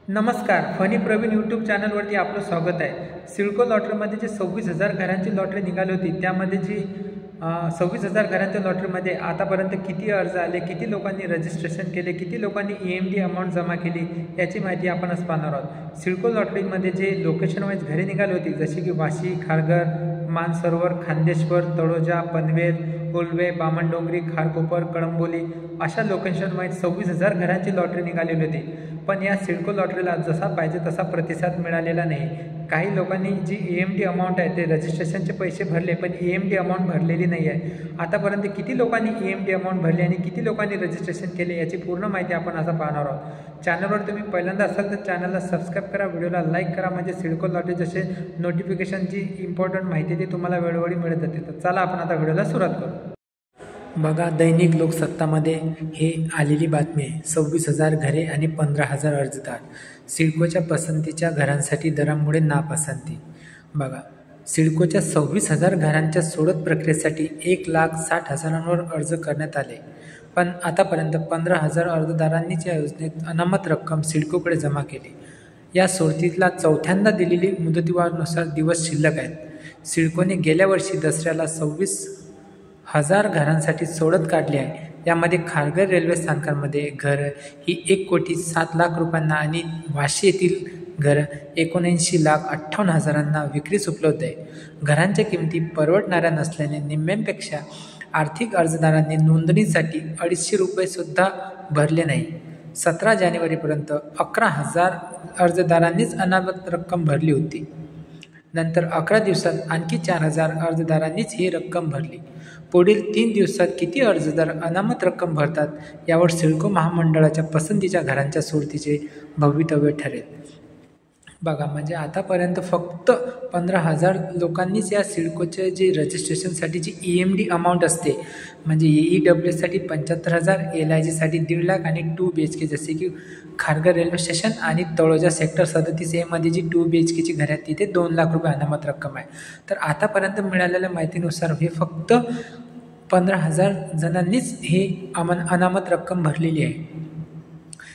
नमस्कार, funny Pravin YouTube चॅनलवरती आपलं स्वागत आहे। सिडको लॉटरीमध्ये जे 26,000 घरांची लॉटरी निघाली होती, त्यामध्ये जी 26,000 घरांच्या लॉटरीमध्ये आतापर्यंत किती अर्ज आले, किती लोकांनी रजिस्ट्रेशन केले, किती लोकांनी EMD अमाऊंट जमा केली, याची माहिती आपण आज पाहणार आहोत। सिडको लॉटरीमध्ये जे लोकेशन वाईज घरे निघाली होती, जसे की वाशी, खारघर, मानसरोवर, खांदेश्वर, तळोजा, पनवेल, कोलवे, बामणडोंगरी, खारकोपर, कळंबोली अशा लोकेशन वाईज 26,000 घरांची लॉटरी निघालेली होती। पण या सिडको लॉटरीला जसा पाहिजे तसा प्रतिसाद मिळालेला नाही। काही लोकांनी जी EMD अमाऊंट आहे ते रजिस्ट्रेशनचे पैसे भरले, पण EMD अमाऊंट भरलेली नाही आहे। आतापर्यंत किती लोकांनी EMD अमाऊंट भरली आणि किती लोकांनी रजिस्ट्रेशन केले याची पूर्ण माहिती आपण आता पाहणार आहोत। चॅनलवर तुम्ही पहिल्यांदा असाल तर चॅनलला सबस्क्राईब करा, व्हिडिओला लाईक करा, म्हणजे सिडको लॉटरी जसे नोटिफिकेशनची इम्पॉर्टंट माहिती ती तुम्हाला वेळोवेळी मिळत जाते। तर चला आपण आता व्हिडिओला सुरुवात करू। बघा, दैनिक लोकसत्तामध्ये हे आलेली बातमी आहे। 26,000 घरे आणि 15,000 अर्जदार, सिडकोच्या पसंतीच्या घरांसाठी दरामुळे नापसंती। बघा, सिडकोच्या 26,000 घरांच्या सोडत प्रक्रियेसाठी 1,60,000वर अर्ज करण्यात आले, पण आतापर्यंत 15,000 अर्जदारांनीच या योजनेत अनामत रक्कम सिडकोकडे जमा केली। या सोडतीला चौथ्यांदा दिलेली मुदतीवारनुसार दिवस शिल्लक आहेत। सिडकोने गेल्या वर्षी दसऱ्याला 26,000 घरांसाठी सोडत काढली आहे। यामध्ये खारघर रेल्वे स्थानकांमध्ये घर ही 1,07,00,000 रुपयांना आणि वाशी येथील घर 79,58,000 विक्रीस उपलब्ध आहे। घरांच्या किमती परवडणाऱ्या नसल्याने निम्म्यांपेक्षा आर्थिक अर्जदारांनी नोंदणीसाठी 250 रुपये सुद्धा भरले नाही। 17 जानेवारीपर्यंत 11,000 अर्जदारांनीच अनामत रक्कम भरली होती। नंतर 11 दिवसात आणखी 4,000 अर्जदारांनीच ही रक्कम भरली। पुढील 3 दिवसात किती अर्जदार अनामत रक्कम भरतात यावर सिडको महामंडळाच्या पसंतीच्या घरांच्या सोडतीचे भवितव्य ठरेल। बघा, म्हणजे आतापर्यंत फक्त 15,000 लोकांनीच या सिडकोचे जे रजिस्ट्रेशनसाठी जी EMD अमाऊंट असते, म्हणजे EWS साठी 75,000, LIG साठी 1,50,000 आणि 2 BHK जसे की खारघर रेल्वे स्टेशन आणि तळोजा सेक्टर 37A मध्ये जी 2 BHKची घरे आहेत तिथे 2,00,000 रुपये अनामत रक्कम आहे। तर आतापर्यंत मिळालेल्या माहितीनुसार हे फक्त 15,000 जणांनीच हे अनामत रक्कम भरलेली आहे।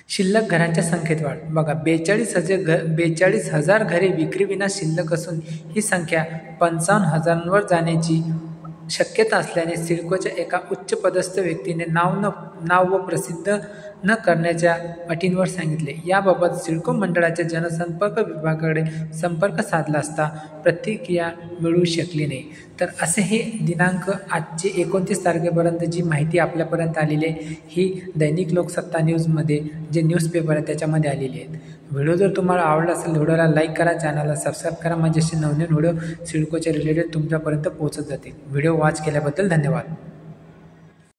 शिल्लक घरांच्या संख्येत वाढ। बघा, 42,000 घरे विक्रीविना शिल्लक असून ही संख्या 55,000वर जाण्याची शक्यता असल्याने सिडकोच्या एका उच्चपदस्थ व्यक्तीने नाव व प्रसिद्ध न करण्याच्या अटींवर सांगितले। याबाबत सिडको मंडळाच्या जनसंपर्क विभागाकडे संपर्क साधला असता प्रतिक्रिया मिळू शकली नाही। तर असे हे दिनांक आजचे 29 तारखेपर्यंत जी माहिती आपल्यापर्यंत आलेली आहे ही दैनिक लोकसत्ता न्यूजमध्ये जे न्यूजपेपर आहे त्याच्यामध्ये आलेली आहे। व्हिडिओ जर तुम्हाला आवडला असेल व्हिडिओला लाईक करा, चॅनलला सबस्क्राईब करा, म्हणजे असे नवनवीन व्हिडिओ सिडकोच्या रिलेटेड तुमच्यापर्यंत पोहोचत जातील। व्हिडिओ वॉच केल्याबद्दल धन्यवाद।